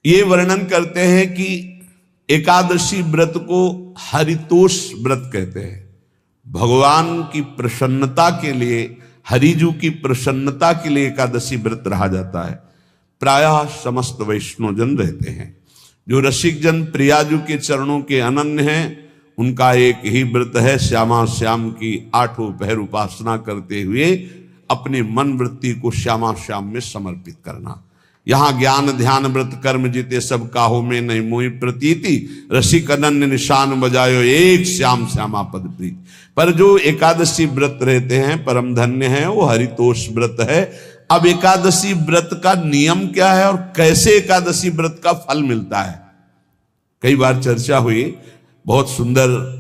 ये वर्णन करते हैं कि एकादशी व्रत को हरितोष व्रत कहते हैं। भगवान की प्रसन्नता के लिए, हरिजू की प्रसन्नता के लिए एकादशी व्रत रहा जाता है। प्रायः समस्त वैष्णवजन रहते हैं। जो रसिक जन प्रियाजू के चरणों के अनन्य हैं, उनका एक ही व्रत है, श्यामा श्याम की 8 पहर उपासना करते हुए अपनी मन वृत्ति को श्यामा श्याम में समर्पित करना। यहाँ ज्ञान ध्यान व्रत कर्म जीते सब काहो में नहीं मोहि प्रतीति, रसिक अनन्य निशान बजायो एक श्याम श्यामा पद प्रीति। पर जो एकादशी व्रत रहते हैं परम धन्य हैं, वो हरितोष व्रत है। अब एकादशी व्रत का नियम क्या है और कैसे एकादशी व्रत का फल मिलता है, कई बार चर्चा हुई। बहुत सुंदर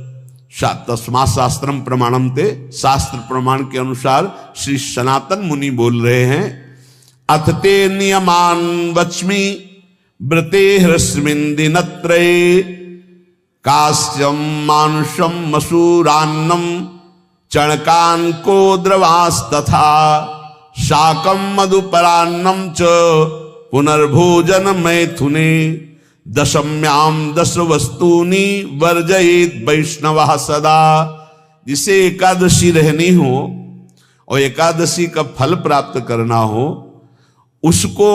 तस्मा शास्त्रम प्रमाणम ते, शास्त्र प्रमाण के अनुसार श्री सनातन मुनि बोल रहे हैं, अथ ते नियमान वच्मि व्रते ह्रस्मिन् दिनत्रये, कास्यम मानुषम मसूरान्नम चणकान को द्रवास्तथा, शाकम मधुपरान्नम च पुनर्भोजन मैथुने, दशम्याम 10 वस्तूनि वर्जयेत वैष्णवः सदा। जिसे एकादशी रहनी हो और एकादशी का फल प्राप्त करना हो, उसको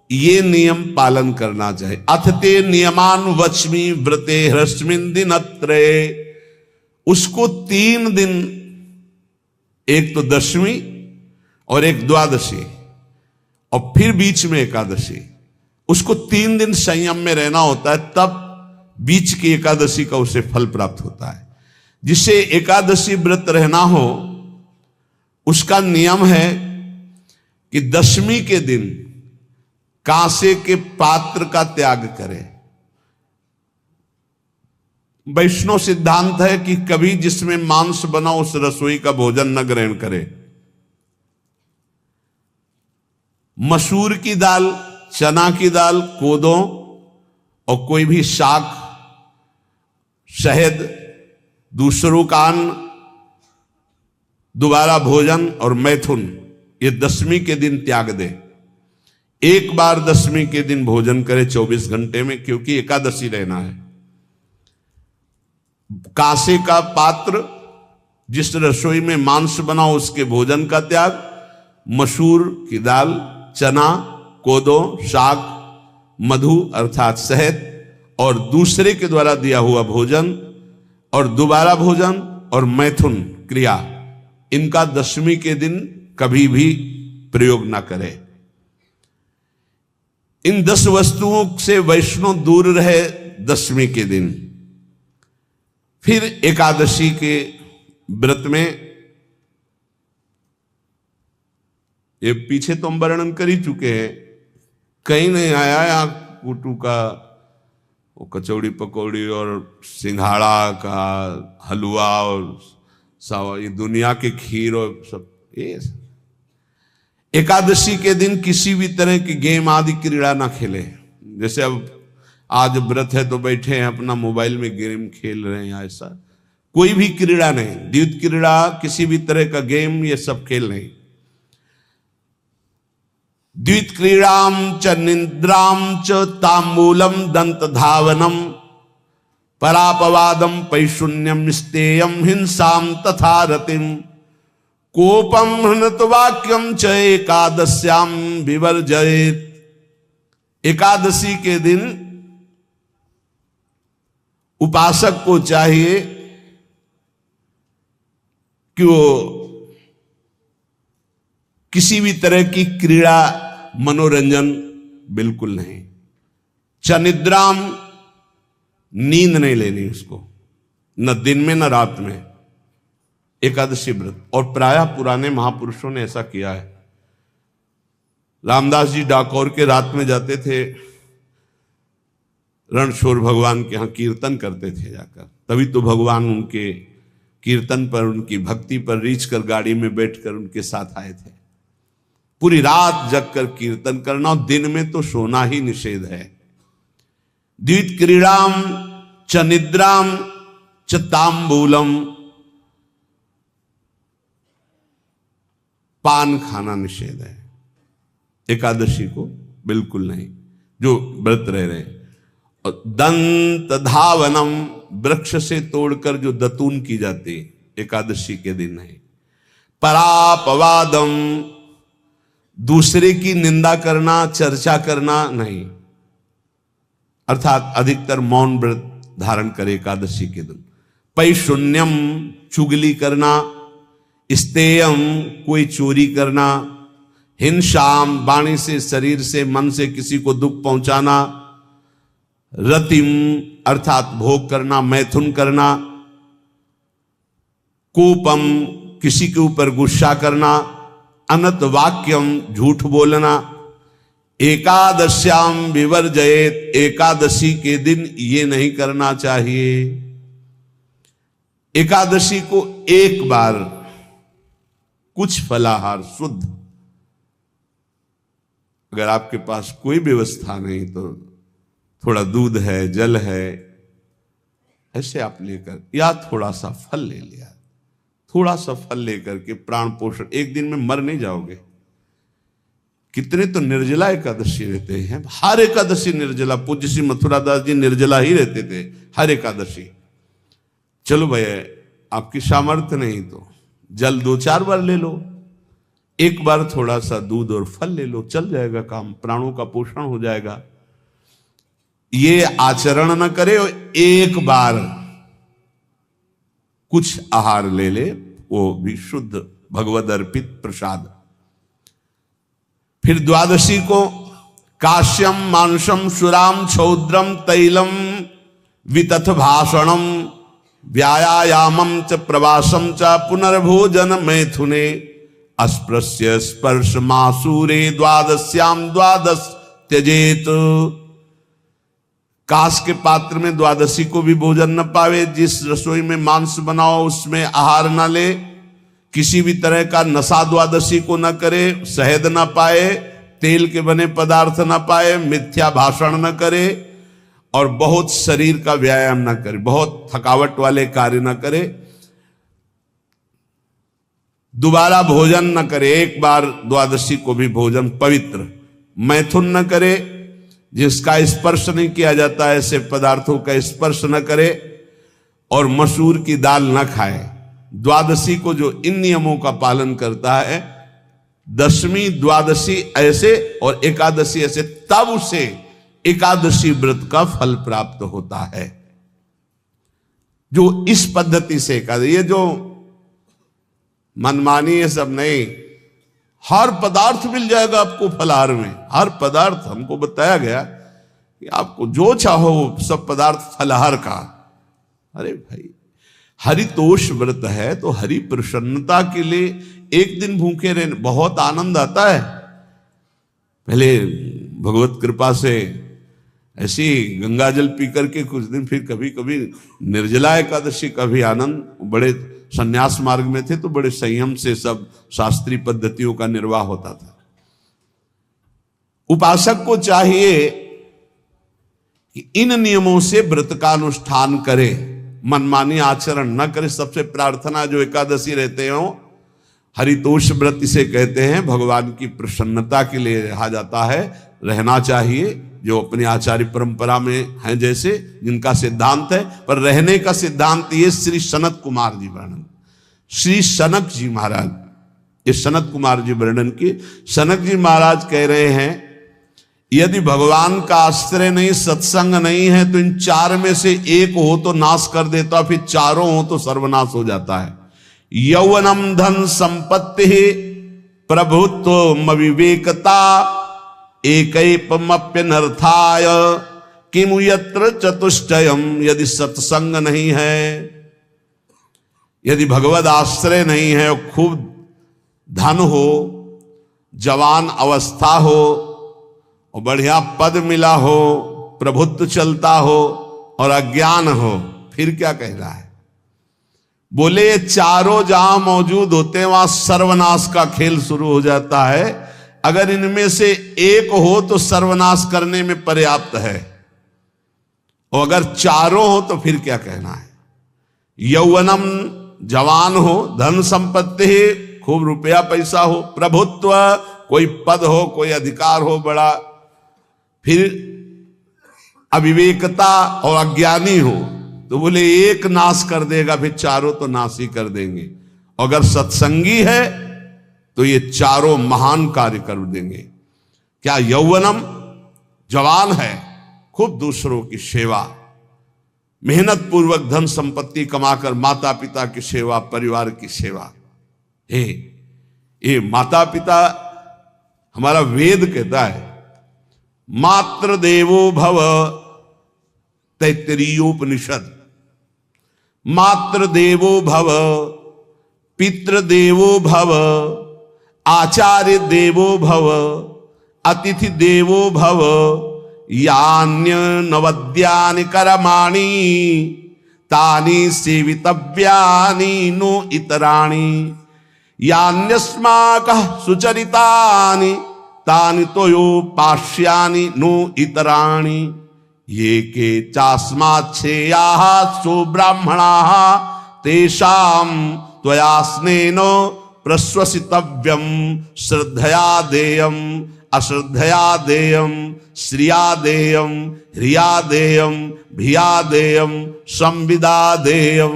ये नियम पालन करना चाहिए। अथ ते नियमान वच्मि व्रते ह्रस्मिन् दिनत्रये, उसको 3 दिन, एक तो दशमी और एक द्वादशी और फिर बीच में एकादशी, उसको 3 दिन संयम में रहना होता है, तब बीच की एकादशी का उसे फल प्राप्त होता है। जिसे एकादशी व्रत रहना हो उसका नियम है कि दशमी के दिन कांसे के पात्र का त्याग करे। वैष्णव सिद्धांत है कि कभी जिसमें मांस बना उस रसोई का भोजन न ग्रहण करे। मसूर की दाल, चना की दाल, कोदों और कोई भी शाक, शहद, दूसरों का अन्न, दोबारा भोजन और मैथुन, ये दशमी के दिन त्याग दे। एक बार दशमी के दिन भोजन करे 24 घंटे में, क्योंकि एकादशी रहना है। कांसे का पात्र, जिस रसोई में मांस बना उसके भोजन का त्याग, मसूर की दाल, चना, कोदो, शाक, मधु अर्थात शहद और दूसरे के द्वारा दिया हुआ भोजन और दोबारा भोजन और मैथुन क्रिया, इनका दशमी के दिन कभी भी प्रयोग ना करे। इन 10 वस्तुओं से वैष्णव दूर रहे दशमी के दिन। फिर एकादशी के व्रत में, ये पीछे तो हम वर्णन कर ही चुके हैं, कहीं नहीं आया यहाँ कुटू का वो कचौड़ी पकौड़ी और सिंघाड़ा का हलवा और सावा, ये दुनिया के खीर और सब। ये एकादशी के दिन किसी भी तरह की गेम आदि क्रीड़ा ना खेले। जैसे अब आज व्रत है तो बैठे हैं अपना मोबाइल में गेम खेल रहे हैं, ऐसा कोई भी क्रीड़ा नहीं। द्वैत क्रीड़ा, किसी भी तरह का गेम, ये सब खेल नहीं। द्वित क्रीड़ाम च निद्राम च तांबूलम दंत धावनम, परापवादम पैशून्यम स्तेयम हिंसाम तथा रतिम, कोपम हृत वाक्यम च एकादश्याम विवर्जयेत। एकादशी के दिन उपासक को चाहिए कि वो किसी भी तरह की क्रीड़ा, मनोरंजन बिल्कुल नहीं। चनिद्राम, नींद नहीं लेनी उसको, न दिन में न रात में, एकादशी व्रत। और प्रायः पुराने महापुरुषों ने ऐसा किया है। रामदास जी डाकोर के रात में जाते थे, रणछोड़ भगवान के यहाँ कीर्तन करते थे जाकर। तभी तो भगवान उनके कीर्तन पर, उनकी भक्ति पर रीझ कर गाड़ी में बैठकर उनके साथ आए थे। पूरी रात जगकर कीर्तन करना, और दिन में तो सोना ही निषेध है। द्वित क्रीड़ाम च निद्राम च तांबूलम, पान खाना निषेध है एकादशी को, बिल्कुल नहीं। जो व्रत रह रहे हैं। और दंत धावनम, वृक्ष से तोड़कर जो दतून की जाती एकादशी के दिन है। परापवादम, दूसरे की निंदा करना, चर्चा करना नहीं, अर्थात अधिकतर मौन व्रत धारण करे एकादशी के दिन। पैशून्यम, चुगली करना। स्तेयम, कोई चोरी करना। हिंसाम, वाणी से, शरीर से, मन से किसी को दुख पहुंचाना। रतिम, अर्थात भोग करना, मैथुन करना। कोपम, किसी के ऊपर गुस्सा करना। अनत वाक्यम, झूठ बोलना। एकादश्याम विवर्जयेत, एकादशी के दिन ये नहीं करना चाहिए। एकादशी को एक बार कुछ फलाहार शुद्ध, अगर आपके पास कोई व्यवस्था नहीं तो थोड़ा दूध है, जल है, ऐसे आप लेकर, या थोड़ा सा फल ले लिया, थोड़ा सा फल लेकर के प्राण पोषण, एक दिन में मर नहीं जाओगे। कितने तो निर्जला एकादशी रहते हैं, हर एकादशी निर्जला। पूज्य श्री मथुरा दास जी निर्जला ही रहते थे हर एकादशी। चलो भैया, आपकी सामर्थ्य नहीं तो जल 2-4 बार ले लो, एक बार थोड़ा सा दूध और फल ले लो, चल जाएगा काम, प्राणों का पोषण हो जाएगा। ये आचरण न करे, एक बार कुछ आहार ले ले, वो भी शुद्ध भगवद अर्पित प्रसाद। फिर द्वादशी को काश्यम, मांसम, सुराम, छौद्रम, तैलम, वितथ भाषणम, व्यायामम च प्रवासम च पुनर्भोजन मैथुने, अस्पृश्य स्पर्श मासूरे, द्वादश्याम द्वादश त्यजेत। काश के पात्र में द्वादशी को भी भोजन न पावे। जिस रसोई में मांस बनाओ उसमें आहार न ले। किसी भी तरह का नशा द्वादशी को न करे। शहद न पाए, तेल के बने पदार्थ न पाए, मिथ्या भाषण न करे और बहुत शरीर का व्यायाम न करे, बहुत थकावट वाले कार्य न करे। दोबारा भोजन न करे, एक बार द्वादशी को भी भोजन पवित्र। मैथुन न करे, जिसका स्पर्श नहीं किया जाता ऐसे पदार्थों का स्पर्श न करे, और मसूर की दाल न खाए। द्वादशी को जो इन नियमों का पालन करता है, दशमी द्वादशी ऐसे और एकादशी ऐसे, तब उसे एकादशी व्रत का फल प्राप्त होता है। जो इस पद्धति से एकादशी, ये जो मनमानी है सब नहीं, हर पदार्थ मिल जाएगा आपको फलाहार में। हर पदार्थ हमको बताया गया कि आपको जो चाहो वो सब पदार्थ फलाहार का। अरे भाई, हरितोष व्रत है तो हरि प्रसन्नता के लिए एक दिन भूखे रहने बहुत आनंद आता है। पहले भगवत कृपा से ऐसी गंगा जल पी करके कुछ दिन, फिर कभी कभी निर्जला एकादशी का भी आनंद। बड़े संन्यास मार्ग में थे तो बड़े संयम से सब शास्त्रीय पद्धतियों का निर्वाह होता था। उपासक को चाहिए कि इन नियमों से व्रत का अनुष्ठान करे, मनमानी आचरण न करे। सबसे प्रार्थना जो एकादशी रहते हो, हरितोष व्रत इसे कहते हैं, भगवान की प्रसन्नता के लिए रहा जाता है, रहना चाहिए। जो अपनी आचार्य परंपरा में हैं जैसे, जिनका सिद्धांत है, पर रहने का सिद्धांत ये श्री सनत कुमार जी वर्णन, श्री सनक जी महाराज, ये सनत कुमार जी वर्णन की। सनक जी महाराज कह रहे हैं, यदि भगवान का आश्रय नहीं, सत्संग नहीं है, तो इन 4 में से एक हो तो नाश कर देता, फिर चारों हो तो सर्वनाश हो जाता है। यौवनम धन संपत्ति, प्रभुत्व विवेकता, एकैपमप्यनर्थाय किमु यत्र चतुष्टयम। यदि सत्संग नहीं है, यदि भगवद आश्रय नहीं है, और खूब धन हो, जवान अवस्था हो, और बढ़िया पद मिला हो, प्रभुत्व चलता हो, और अज्ञान हो, फिर क्या कह रहा है? बोले ये चारों जहां मौजूद होते हैं वहां सर्वनाश का खेल शुरू हो जाता है। अगर इनमें से एक हो तो सर्वनाश करने में पर्याप्त है, और अगर चारों हो तो फिर क्या कहना है? यौवनम, जवान हो, धन संपत्ति, खूब रुपया पैसा हो, प्रभुत्व, कोई पद हो, कोई अधिकार हो बड़ा, फिर अविवेकता और अज्ञानी हो तो बोले एक नाश कर देगा, फिर चारों तो नाश ही कर देंगे। अगर सत्संगी है तो ये चारों महान कार्य कर देंगे। क्या यौवनम, जवान है, खूब दूसरों की सेवा, मेहनत पूर्वक धन संपत्ति कमाकर माता पिता की सेवा, परिवार की सेवा। ये माता पिता, हमारा वेद कहता है मातृ देवो भव, तैत्तरीयोपनिषद, मातृ देवो भव, पितृ देवो भव, आचार्य देवो भव, अतिथि देवो भव, यान्य नवद्यानि कर्माणि तानि सेवितव्यानि नो इतराणि, यान्यस्माकः सुचरितानि तानि तोयोपास्यानि नो इतराणि, ये के चास्माच्छेयाः सो ब्राह्मणाः तेषां त्वया स्नेन प्रश्वसितव्यं, श्रद्धया देयं अश्रद्धया देयं, श्रिया देयं ह्रिया देयं भिया देयं संविदा देयं।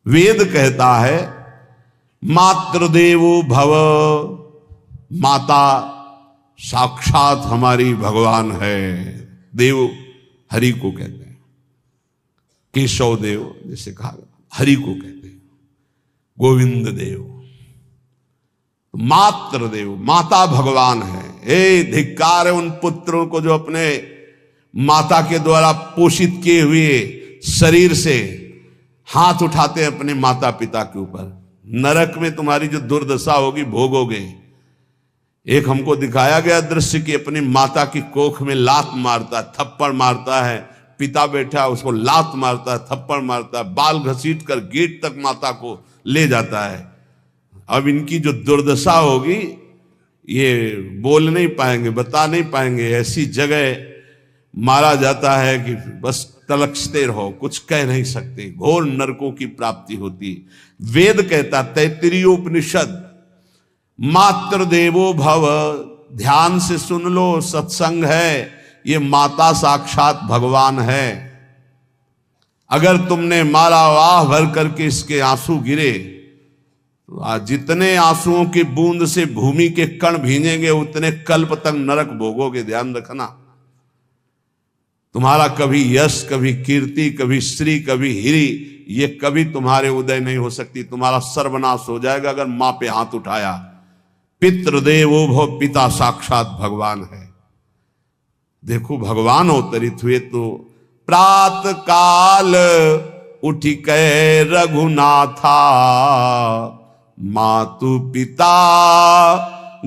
वेद कहता है मातृदेवो भव, माता साक्षात हमारी भगवान है। देव हरि को कहते हैं, केशव देव जैसे कहा हरि को कहते हैं, गोविंद देव। मातृ देव, माता भगवान है। धिक्कार है उन पुत्रों को जो अपने माता के द्वारा पोषित किए हुए शरीर से हाथ उठाते हैं अपने माता पिता के ऊपर। नरक में तुम्हारी जो दुर्दशा होगी भोगोगे। एक हमको दिखाया गया दृश्य कि अपनी माता की कोख में लात मारता है, थप्पड़ मारता है, पिता बैठा उसको लात मारता है, थप्पड़ मारता है, बाल घसीट कर गेट तक माता को ले जाता है। अब इनकी जो दुर्दशा होगी ये बोल नहीं पाएंगे, बता नहीं पाएंगे। ऐसी जगह मारा जाता है कि बस तलकते रहो, कुछ कह नहीं सकते। घोर नरकों की प्राप्ति होती। वेद कहता, तैत्तरीयोपनिषद, मातृ देवो भव। ध्यान से सुन लो, सत्संग है, ये माता साक्षात भगवान है। अगर तुमने मारा वाह भर करके इसके आंसू गिरे तो आज जितने आंसुओं की बूंद से भूमि के कण भींजेंगे उतने कल्प तक नरक भोगोगे। ध्यान रखना, तुम्हारा कभी यश, कभी कीर्ति, कभी श्री, कभी हिरी, ये कभी तुम्हारे उदय नहीं हो सकती। तुम्हारा सर्वनाश हो जाएगा अगर मां पे हाथ उठाया। पितृदेवो भव, पिता साक्षात भगवान है। देखो भगवान अवतरित हुए तो प्रात काल उठी कै रघुनाथा, मातु पिता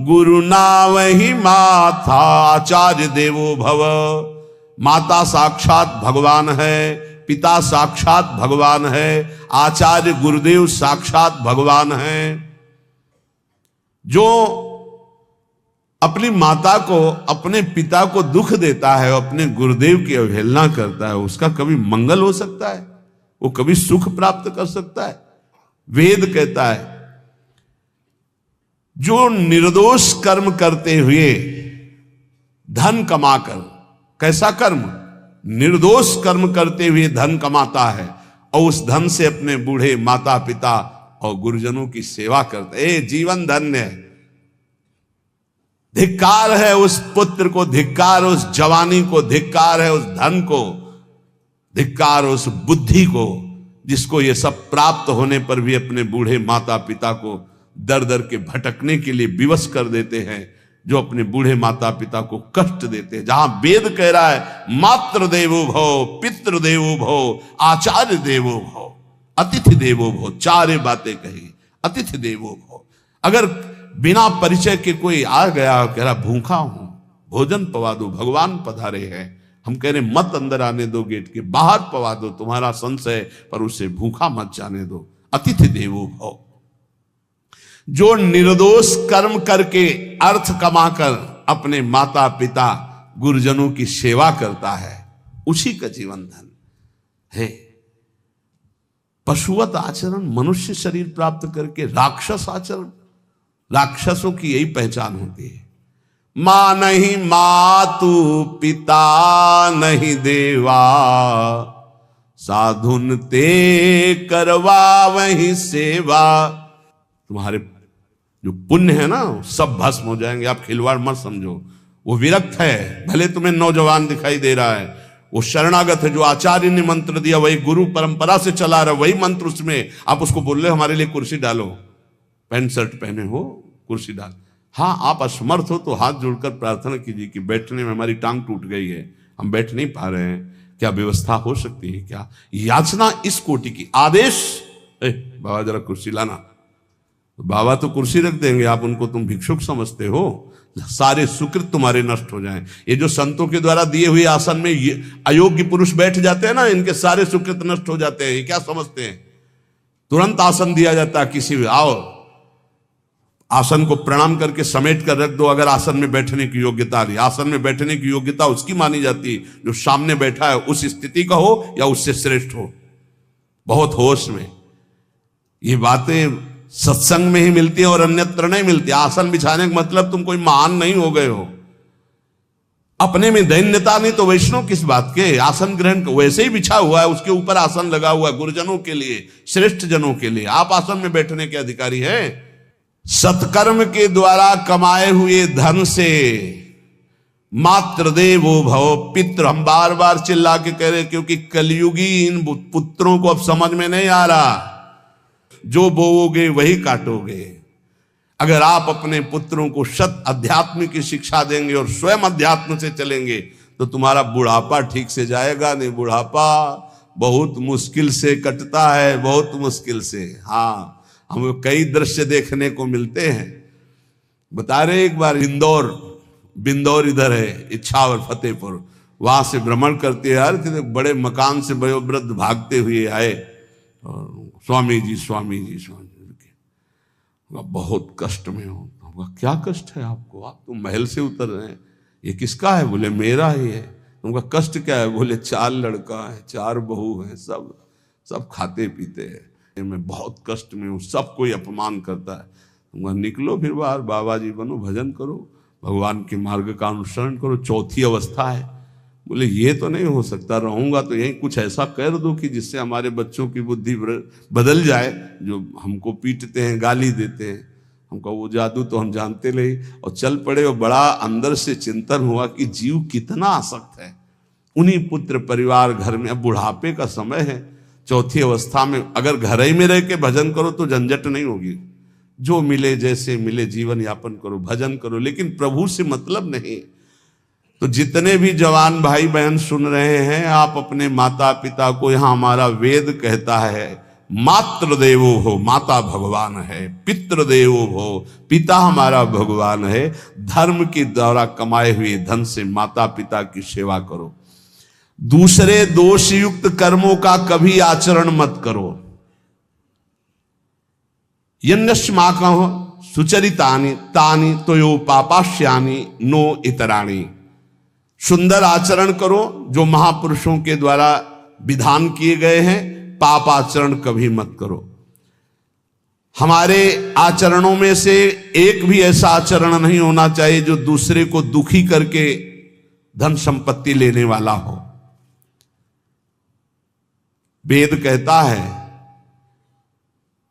गुरु नावहि माथा। आचार्य देवो भव, माता साक्षात भगवान है, पिता साक्षात भगवान है, आचार्य गुरुदेव साक्षात भगवान है। जो अपनी माता को, अपने पिता को दुख देता है, अपने गुरुदेव की अवहेलना करता है, उसका कभी मंगल हो सकता है? वो कभी सुख प्राप्त कर सकता है? वेद कहता है जो निर्दोष कर्म करते हुए धन कमाकर, कैसा कर्म? निर्दोष कर्म करते हुए धन कमाता है और उस धन से अपने बूढ़े माता पिता और गुरुजनों की सेवा करते हैं, जीवन धन्य है। धिक्कार है उस पुत्र को, धिक्कार उस जवानी को, धिक्कार है उस धन को, धिक्कार उस बुद्धि को जिसको ये सब प्राप्त होने पर भी अपने बूढ़े माता पिता को दर दर के भटकने के लिए विवश कर देते हैं, जो अपने बूढ़े माता पिता को कष्ट देते हैं। जहां वेद कह रहा है मातृ देवो भव, पितृ देवो भव, आचार्य देवो भव, अतिथि देवो भव, चारे बातें कही। अतिथि देवो भव, अगर बिना परिचय के कोई आ गया, कह रहा भूखा हूं, भोजन पवा दो, भगवान पधारे हैं, हम कह रहे मत अंदर आने दो, गेट के बाहर पवा दो, तुम्हारा संशय, पर उसे भूखा मत जाने दो। अतिथि देवो भव, जो निर्दोष कर्म करके अर्थ कमाकर अपने माता पिता गुरुजनों की सेवा करता है, उसी का जीवन धन है। पशुवत आचरण, मनुष्य शरीर प्राप्त करके राक्षस आचरण, राक्षसों की यही पहचान होती है। मां नहीं मातु पिता नहीं देवा, साधुन ते करवा वही सेवा। तुम्हारे जो पुण्य है ना सब भस्म हो जाएंगे, आप खिलवाड़ मत समझो। वो विरक्त है, भले तुम्हें नौजवान दिखाई दे रहा है, वो शरणागत है। जो आचार्य ने मंत्र दिया वही गुरु परंपरा से चला रहा, वही मंत्र उसमें। आप उसको बोल रहे हमारे लिए कुर्सी डालो, पैंट शर्ट पहने हो कुर्सी डाल। हाँ, आप असमर्थ हो तो हाथ जोड़कर प्रार्थना कीजिए कि बैठने में हमारी टांग टूट गई है, हम बैठ नहीं पा रहे हैं, क्या व्यवस्था हो सकती है क्या? याचना इस कोटि की। आदेश, बाबा जरा कुर्सी लाना, तो बाबा तो कुर्सी रख देंगे, आप उनको तुम भिक्षुक समझते हो, सारे सुकृत तुम्हारे नष्ट हो जाएं। ये जो संतों के द्वारा दिए हुए आसन में ये अयोग्य पुरुष बैठ जाते हैं ना, इनके सारे सुकृत नष्ट हो जाते हैं। ये क्या समझते हैं? तुरंत आसन दिया जाता है, किसी भी आओ, आसन को प्रणाम करके समेट कर रख दो अगर आसन में बैठने की योग्यता नहीं। आसन में बैठने की योग्यता उसकी मानी जाती है जो सामने बैठा है, उस स्थिति का हो या उससे श्रेष्ठ हो। बहुत होश में ये बातें सत्संग में ही मिलती है और अन्यत्र नहीं मिलती। आसन बिछाने का मतलब तुम कोई महान नहीं हो गए हो, अपने में दैन्यता नहीं तो वैष्णव किस बात के? आसन ग्रहण वैसे ही बिछा हुआ है, उसके ऊपर आसन लगा हुआ है गुरुजनों के लिए, श्रेष्ठ जनों के लिए। आप आसन में बैठने के अधिकारी हैं। सत्कर्म के द्वारा कमाए हुए धन से मात्र देवो भव पितृ, हम बार बार चिल्ला के कह रहे, क्योंकि कलयुगी इन पुत्रों को अब समझ में नहीं आ रहा। जो बोओगे वही काटोगे। अगर आप अपने पुत्रों को सत अध्यात्म की शिक्षा देंगे और स्वयं अध्यात्म से चलेंगे तो तुम्हारा बुढ़ापा ठीक से जाएगा नहीं। बुढ़ापा बहुत मुश्किल से कटता है, बहुत मुश्किल से। हाँ, हमें कई दृश्य देखने को मिलते हैं। बता रहे एक बार बिंदौर इधर है, इच्छावर फतेहपुर, वहां से भ्रमण करते यार, बड़े मकान से वयोवृद्ध भागते हुए आए और स्वामी जी बहुत कष्ट में हो। क्या कष्ट है आपको? आप तो महल से उतर रहे हैं, ये किसका है? बोले मेरा ही है। तुमका कष्ट क्या है? बोले 4 लड़का है, 4 बहू है, सब खाते पीते हैं, मैं बहुत कष्ट में हूँ, सब कोई अपमान करता है। तुमका निकलो फिर बाहर, बाबा जी बनो, भजन करो, भगवान के मार्ग का अनुसरण करो। चौथी अवस्था है। बोले ये तो नहीं हो सकता, रहूंगा तो यहीं कुछ ऐसा कर दो कि जिससे हमारे बच्चों की बुद्धि बदल जाए, जो हमको पीटते हैं, गाली देते हैं। हमको वो जादू तो हम जानते नहीं, और चल पड़े। और बड़ा अंदर से चिंतन हुआ कि जीव कितना आसक्त है उन्हीं पुत्र परिवार घर में। अब बुढ़ापे का समय है, चौथी अवस्था में अगर घर ही में रह के भजन करो तो झंझट नहीं होगी। जो मिले जैसे मिले जीवन यापन करो, भजन करो, लेकिन प्रभु से मतलब नहीं। तो जितने भी जवान भाई बहन सुन रहे हैं, आप अपने माता पिता को, यहां हमारा वेद कहता है मातृ देवो हो, माता भगवान है, पितृ देवो हो, पिता हमारा भगवान है। धर्म के द्वारा कमाए हुए धन से माता पिता की सेवा करो। दूसरे दोष युक्त कर्मों का कभी आचरण मत करो। यन्नस्माकं सुचरितानि तानि तोयो पापाश्यानि नो इतराणि। सुंदर आचरण करो जो महापुरुषों के द्वारा विधान किए गए हैं, पाप आचरण कभी मत करो। हमारे आचरणों में से एक भी ऐसा आचरण नहीं होना चाहिए जो दूसरे को दुखी करके धन संपत्ति लेने वाला हो। वेद कहता है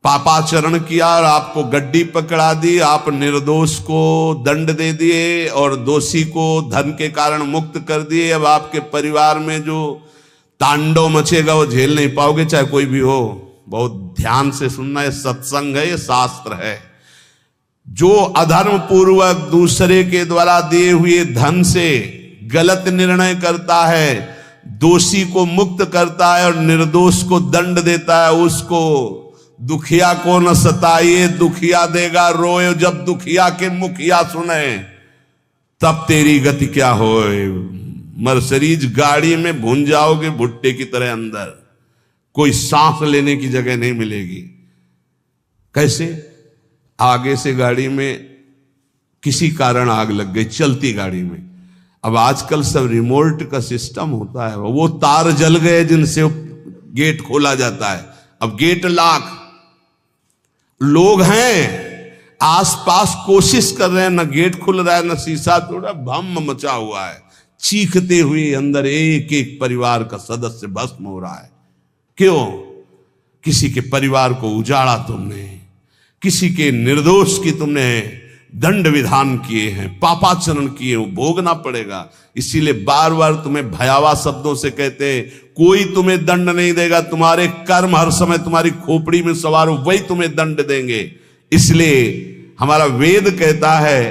पापाचरण किया और आपको गड्डी पकड़ा दी, आप निर्दोष को दंड दे दिए और दोषी को धन के कारण मुक्त कर दिए। अब आपके परिवार में जो तांडव मचेगा वो झेल नहीं पाओगे, चाहे कोई भी हो। बहुत ध्यान से सुनना, है सत्संग है, ये शास्त्र है। जो अधर्म पूर्वक दूसरे के द्वारा दिए हुए धन से गलत निर्णय करता है, दोषी को मुक्त करता है और निर्दोष को दंड देता है, उसको दुखिया को न सताइए, दुखिया देगा रोए। जब दुखिया के मुखिया सुने तब तेरी गति क्या होए। मर्सरीज गाड़ी में भून जाओगे भुट्टे की तरह अंदर, कोई सांस लेने की जगह नहीं मिलेगी। कैसे? आगे से गाड़ी में किसी कारण आग लग गई, चलती गाड़ी में। अब आजकल सब रिमोट का सिस्टम होता है, वो तार जल गए जिनसे गेट खोला जाता है। अब गेट लाख लोग हैं, आसपास कोशिश कर रहे हैं, न गेट खुल रहा है न शीशा तोड़ा, भम मचा हुआ है, चीखते हुए अंदर एक एक परिवार का सदस्य भस्म हो रहा है। क्यों? किसी के परिवार को उजाड़ा तुमने, किसी के निर्दोष की तुमने दंड विधान किए हैं, पापाचरण किए, वो भोगना पड़ेगा। इसीलिए बार बार तुम्हें भयावह शब्दों से कहते हैं, कोई तुम्हें दंड नहीं देगा, तुम्हारे कर्म हर समय तुम्हारी खोपड़ी में सवार हो, वही तुम्हें दंड देंगे। इसलिए हमारा वेद कहता है,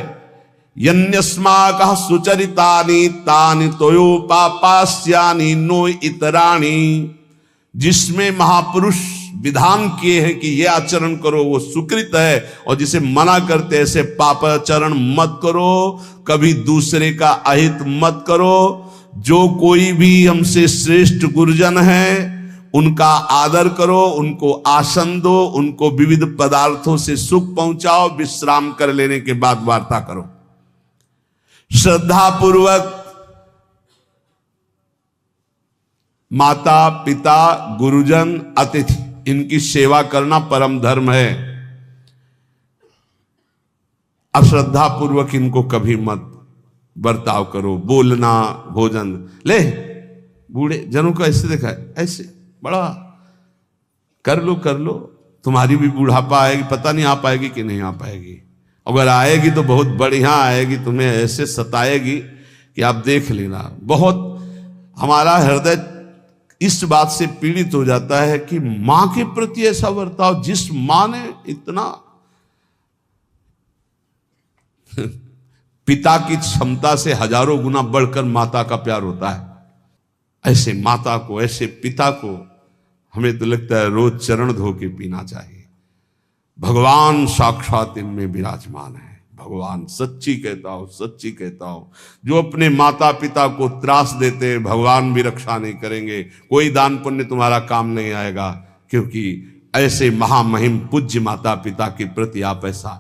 यन्यस्माकः सुचरितानि तानि तोयो पापास्यानि नो इतराणि। जिसमें महापुरुष विधान किए हैं कि ये आचरण करो वो सुकृत है, और जिसे मना करते ऐसे पापाचरण मत करो, कभी दूसरे का अहित मत करो। जो कोई भी हमसे श्रेष्ठ गुरुजन है उनका आदर करो, उनको आसन दो, उनको विविध पदार्थों से सुख पहुंचाओ, विश्राम कर लेने के बाद वार्ता करो। श्रद्धा पूर्वक माता पिता गुरुजन अतिथि इनकी सेवा करना परम धर्म है। अश्रद्धा पूर्वक इनको कभी मत बर्ताव करो। बोलना, भोजन ले, बूढ़े जनों को ऐसे देखा है, ऐसे बड़ा कर लो, तुम्हारी भी बुढ़ापा आएगी, पता नहीं आ पाएगी कि नहीं आ पाएगी। अगर आएगी तो बहुत बढ़िया आएगी, तुम्हें ऐसे सताएगी कि आप देख लेना। बहुत हमारा हृदय इस बात से पीड़ित हो जाता है कि मां के प्रति ऐसा बर्ताव, जिस मां ने इतना पिता की क्षमता से हजारों गुना बढ़कर माता का प्यार होता है। ऐसे माता को, ऐसे पिता को हमें तो लगता है रोज चरण धो के पीना चाहिए। भगवान साक्षात इनमें विराजमान है। भगवान सच्ची कहता हूं, जो अपने माता पिता को त्रास देते हैं भगवान भी रक्षा नहीं करेंगे। कोई दान पुण्य तुम्हारा काम नहीं आएगा, क्योंकि ऐसे महामहिम पूज्य माता पिता के प्रति आप ऐसा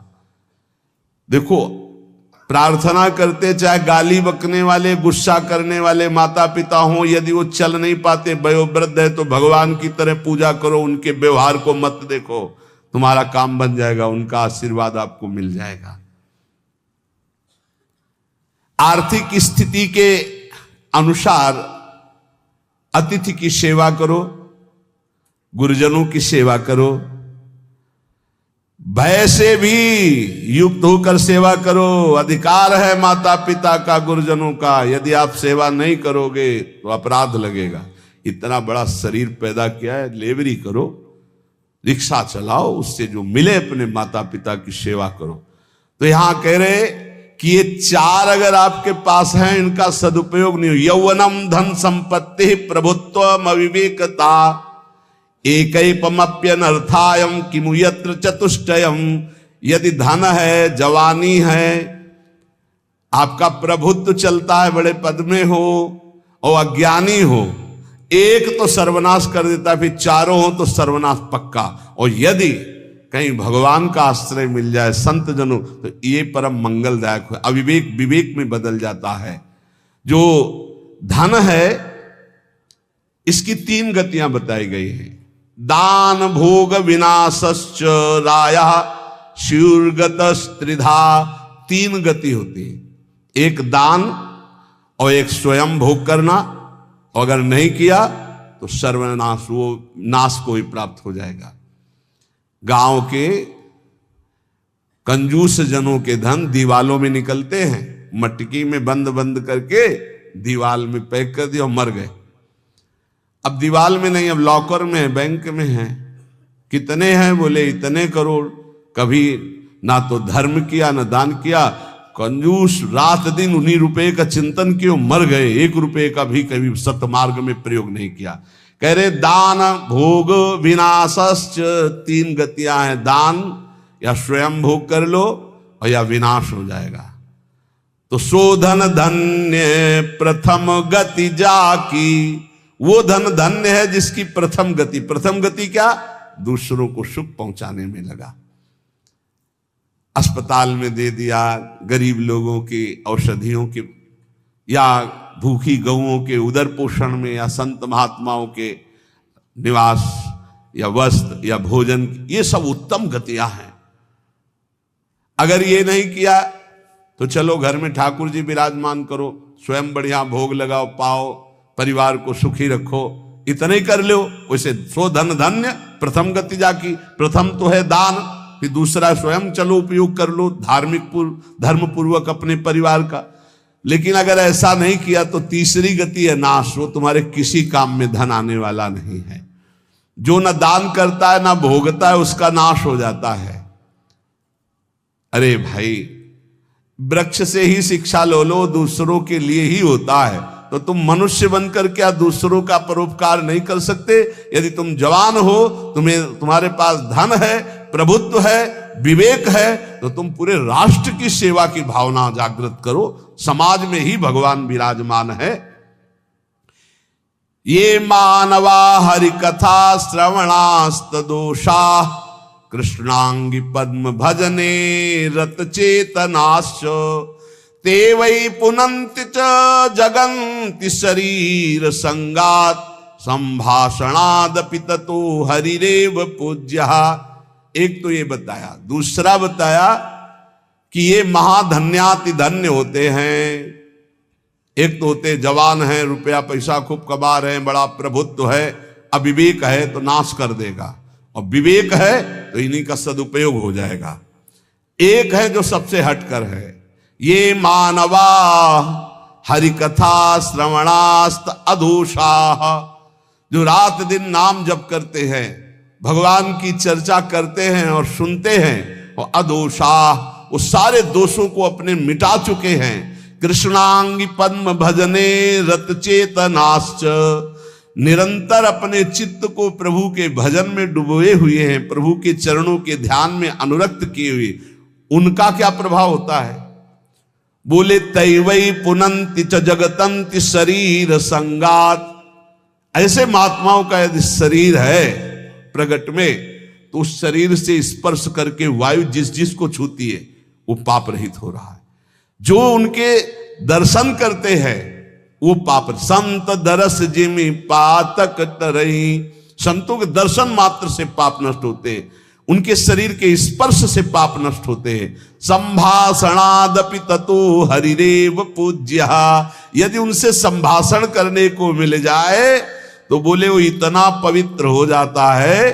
देखो। प्रार्थना करते, चाहे गाली बकने वाले, गुस्सा करने वाले माता पिता हों, यदि वो चल नहीं पाते, वयोवृद्ध है, तो भगवान की तरह पूजा करो, उनके व्यवहार को मत देखो, तुम्हारा काम बन जाएगा, उनका आशीर्वाद आपको मिल जाएगा। आर्थिक स्थिति के अनुसार अतिथि की सेवा करो, गुरुजनों की सेवा करो, भय से भी युक्त होकर सेवा करो। अधिकार है माता पिता का, गुरुजनों का। यदि आप सेवा नहीं करोगे तो अपराध लगेगा। इतना बड़ा शरीर पैदा किया है, लेवरी करो, रिक्शा चलाओ, उससे जो मिले अपने माता पिता की सेवा करो। तो यहां कह रहे कि ये चार अगर आपके पास हैं, इनका सदुपयोग नहीं हो। यौवनम धन संपत्ति प्रभुत्व अविवेकता एकैपमप्यनर्थायम किमु यत्र चतुष्टयम। यदि धन है, जवानी है, आपका प्रभुत्व चलता है, बड़े पद में हो और अज्ञानी हो, एक तो सर्वनाश कर देता है, फिर चारों हो तो सर्वनाश पक्का। और यदि कहीं भगवान का आश्रय मिल जाए, संत जनों, तो ये परम मंगलदायक है। अविवेक विवेक में बदल जाता है। जो धन है, इसकी तीन गतियां बताई गई हैं। दान भोग विनाशश्च रायः शूर्गतस्त्रिधा। तीन गति होती है, एक दान और एक स्वयं भोग करना, और अगर नहीं किया तो सर्वनाश, वो नाश को ही प्राप्त हो जाएगा। गांव के कंजूस जनों के धन दीवालों में निकलते हैं, मटकी में बंद बंद करके दीवाल में पैक कर दिया और मर गए। अब दीवाल में नहीं, अब लॉकर में है, बैंक में है। कितने हैं? बोले इतने करोड़। कभी ना तो धर्म किया ना दान किया, कंजूस रात दिन उन्हीं रुपए का चिंतन किया, मर गए। एक रुपए का भी कभी सतमार्ग में प्रयोग नहीं किया। कह रहे दान भोग विनाशश्च, तीन गतियां हैं। दान या स्वयं भोग कर लो और या विनाश हो जाएगा। तो शोधन धन्य प्रथम गति जाकी। वो धन धन्य है जिसकी प्रथम गति, प्रथम गति क्या? दूसरों को सुख पहुंचाने में लगा। अस्पताल में दे दिया, गरीब लोगों के औषधियों के, या भूखी गौओं के उदर पोषण में, या संत महात्माओं के निवास या वस्त्र या भोजन, ये सब उत्तम गतियां हैं। अगर ये नहीं किया तो चलो घर में ठाकुर जी विराजमान करो, स्वयं बढ़िया भोग लगाओ, पाओ, परिवार को सुखी रखो, इतना ही कर लो। वैसे सो धन धन्य प्रथम गति जाकी, प्रथम तो है दान, फिर दूसरा स्वयं चलो उपयोग कर लो धार्मिक धर्म पूर्वक अपने परिवार का। लेकिन अगर ऐसा नहीं किया तो तीसरी गति है नाश, वो तुम्हारे किसी काम में धन आने वाला नहीं है। जो न दान करता है ना भोगता है उसका नाश हो जाता है। अरे भाई, वृक्ष से ही शिक्षा लो, दूसरों के लिए ही होता है, तो तुम मनुष्य बनकर क्या दूसरों का परोपकार नहीं कर सकते? यदि तुम जवान हो, तुम्हारे पास धन है, प्रभुत्व है, विवेक है, तो तुम पूरे राष्ट्र की सेवा की भावना जागृत करो। समाज में ही भगवान विराजमान है। ये मानवा हरि कथा श्रवणास्त दोषा कृष्णांगी पद्म भजने रत चेतनाश्च ते वै पुनन्ति च जगन्ति शरीर संगात संभाषणादपि ततो हरिरेव पूज्यः। एक तो ये बताया, दूसरा बताया कि ये महाधन्याति धन्य होते हैं। एक तो होते जवान हैं, रुपया पैसा खूब कमा रहे हैं, बड़ा प्रभुत्व है, अविवेक है तो नाश कर देगा, और विवेक है तो इन्हीं का सदुपयोग हो जाएगा। एक है जो सबसे हटकर है, ये मानवा हरिकथा श्रवणास्त अधोषा, जो रात दिन नाम जप करते हैं, भगवान की चर्चा करते हैं और सुनते हैं, और अधोषा, वो सारे दोषों को अपने मिटा चुके हैं। कृष्णांगी पद्म भजने रत चेतनाश्च, निरंतर अपने चित्त को प्रभु के भजन में डुबोए हुए हैं, प्रभु के चरणों के ध्यान में अनुरक्त किए हुए, उनका क्या प्रभाव होता है? बोले तैवई पुनंति च जगतंति शरीर संगात। ऐसे महात्माओं का यदि शरीर है प्रगट में, तो उस शरीर से स्पर्श करके वायु जिस जिस को छूती है वो पाप रहित हो रहा है। जो उनके दर्शन करते हैं वो पाप, संत दरस जिमि पातक तरही, संतों के दर्शन मात्र से पाप नष्ट होते हैं, उनके शरीर के स्पर्श से पाप नष्ट होते हैं। संभाषणादपि ततो हरिरेव पूज्यः, यदि उनसे संभाषण करने को मिल जाए तो बोले वो इतना पवित्र हो जाता है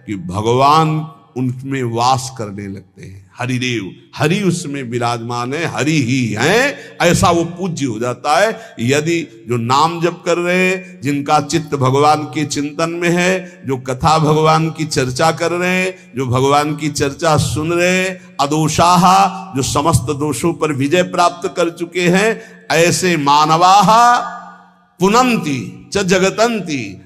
कि भगवान उनमें वास करने लगते हैं। हरिदेव, हरि उसमें विराजमान है, हरि ही हैं, ऐसा वो पूज्य हो जाता है। यदि जो नाम जप कर रहे हैं, जिनका चित्त भगवान के चिंतन में है, जो कथा भगवान की चर्चा कर रहे हैं, जो भगवान की चर्चा सुन रहे हैं, अदोषाः, जो समस्त दोषों पर विजय प्राप्त कर चुके हैं, ऐसे मानवाः पुनंति च जगतंति,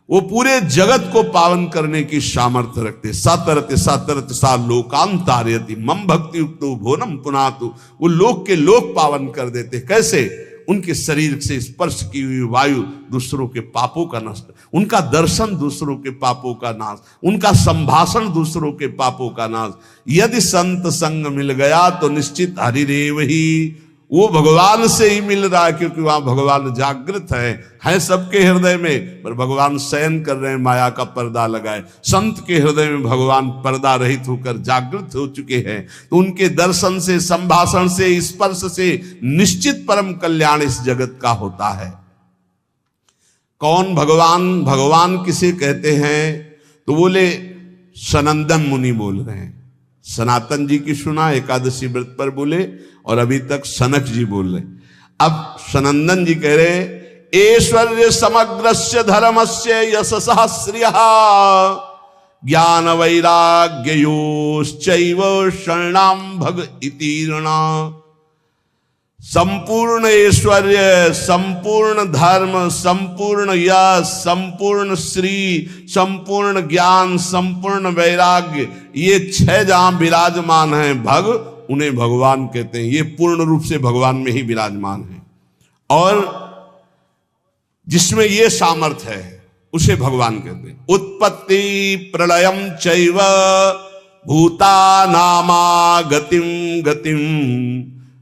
वो पूरे जगत को पावन करने की सामर्थ्य रखते। सतरते सतरते सा लोकांतार्यति मम भक्ति युक्तो भोनम पुनातु, वो लोक के लोक पावन कर देते। कैसे? उनके शरीर से स्पर्श की हुई वायु दूसरों के पापों का नष्ट, उनका दर्शन दूसरों के पापों का नाश, उनका संभाषण दूसरों के पापों का नाश। यदि संत संग मिल गया तो निश्चित हरिदेव ही, वो भगवान से ही मिल रहा है, क्योंकि वहां भगवान जागृत है सबके हृदय में, पर भगवान शयन कर रहे हैं, माया का पर्दा लगाए। संत के हृदय में भगवान पर्दा रहित होकर जागृत हो चुके हैं, तो उनके दर्शन से, संभाषण से, स्पर्श से निश्चित परम कल्याण इस जगत का होता है। कौन भगवान? भगवान किसे कहते हैं? तो बोले सनंदन मुनि बोल रहे हैं। सनातन जी की सुना, एकादशी व्रत पर बोले, और अभी तक सनक जी बोल रहे। अब सनंदन जी कह रहे, ऐश्वर्य समग्रस्य धर्मस्य यशसः श्रियः ज्ञान वैराग्ययोश्चैव शरणां भग इति ऋणा। संपूर्ण ऐश्वर्य, संपूर्ण धर्म, संपूर्ण यश, संपूर्ण श्री, संपूर्ण ज्ञान, संपूर्ण वैराग्य, ये 6 जहां विराजमान हैं भग, उन्हें भगवान कहते हैं। ये पूर्ण रूप से भगवान में ही विराजमान है, और जिसमें ये सामर्थ्य है उसे भगवान कहते हैं। उत्पत्ति प्रलयम चैव भूतानामा गतिम गतिम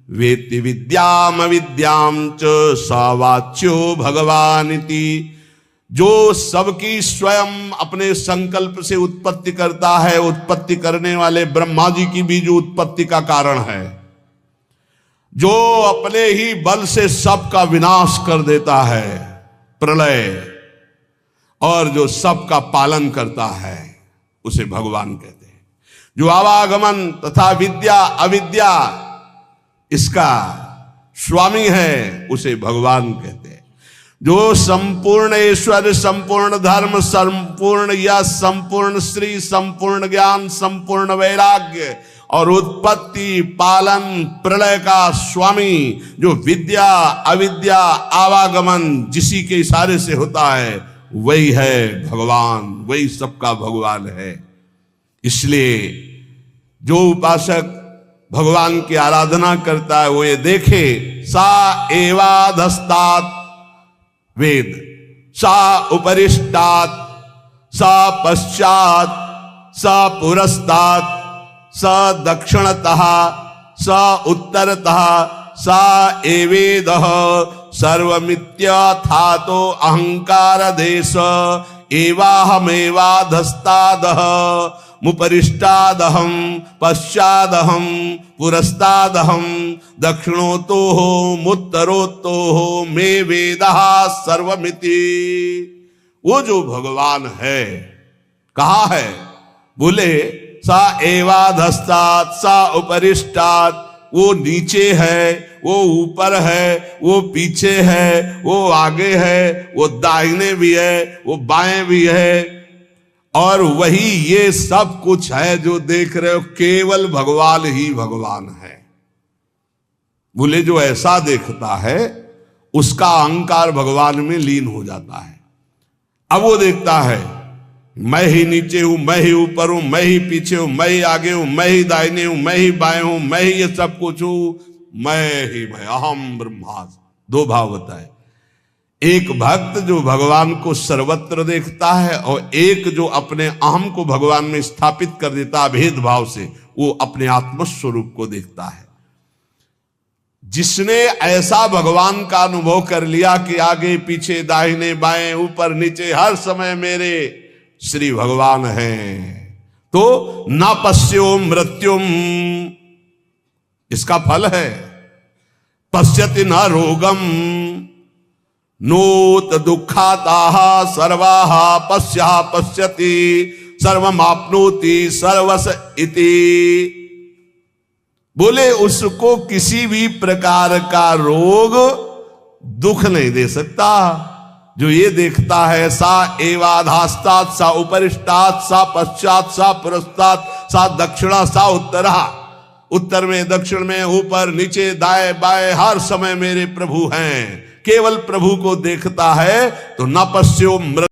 वेत्ति विद्याम विद्याम च स वाच्यो भगवानिति। जो सबकी स्वयं अपने संकल्प से उत्पत्ति करता है, उत्पत्ति करने वाले ब्रह्मा जी की भी जो उत्पत्ति का कारण है, जो अपने ही बल से सबका विनाश कर देता है, प्रलय, और जो सबका पालन करता है, उसे भगवान कहते हैं। जो आवागमन तथा विद्या अविद्या इसका स्वामी है, उसे भगवान कहते हैं। जो संपूर्ण ईश्वर, संपूर्ण धर्म, संपूर्ण यश, संपूर्ण श्री, संपूर्ण ज्ञान, संपूर्ण वैराग्य और उत्पत्ति, पालन, प्रलय का स्वामी, जो विद्या अविद्या आवागमन जिसी के इशारे से होता है, वही है भगवान, वही सबका भगवान है। इसलिए जो उपासक भगवान की आराधना करता है, वो ये देखे, सा एवाधस्तात् वेद, सा उपरिष्टात्, सा पश्चात्, सा पुरस्तात्, सा दक्षिणतः, सा उत्तरतः, सा एवेदः सर्वमित्यथातो अहंकार देश एवाहमेवाधस्तादः मुपरिष्टादहं पश्चादहं पुरस्तादहं दक्षिणोतोः मुत्तरोतोः मे वेदः सर्वमिति। वो जो भगवान है, कहा है? बोले सा एवाधस्तात्, सा उपरिष्टात्, वो नीचे है, वो ऊपर है, वो पीछे है, वो आगे है, वो दाहिने भी है, वो बाएं भी है, और वही ये सब कुछ है जो देख रहे हो, केवल भगवान ही भगवान है। बोले जो ऐसा देखता है, उसका अहंकार भगवान में लीन हो जाता है। अब वो देखता है, मैं ही नीचे हूं, मैं ही ऊपर हूं, मैं ही पीछे हूं, मैं ही आगे हूं, मैं ही दाहिने हूं, मैं ही बाएं हूं, मैं ही ये सब कुछ हूं, मैं अहम ब्रह्मास्मि। दो भाव होता है, एक भक्त जो भगवान को सर्वत्र देखता है, और एक जो अपने अहम को भगवान में स्थापित कर देता है भेदभाव से, वो अपने आत्मस्वरूप को देखता है। जिसने ऐसा भगवान का अनुभव कर लिया कि आगे पीछे दाहिने बाएं ऊपर नीचे हर समय मेरे श्री भगवान हैं, तो न पश्यो मृत्युम, इसका फल है, पश्यति न रोगम नोत दुखाताः सर्वाः पश्यः पश्यति सर्वमाप्नोति सर्वस इति। बोले उसको किसी भी प्रकार का रोग दुख नहीं दे सकता। जो ये देखता है, सा एवाधास्तात्, सा उपरिष्टात्, सा पश्चात्, सा पुरस्तात्, सा दक्षिणा, सा उत्तरा, उत्तर में दक्षिण में ऊपर नीचे दाएं बाएं हर समय मेरे प्रभु हैं, केवल प्रभु को देखता है, तो न पश्यो मृत्यु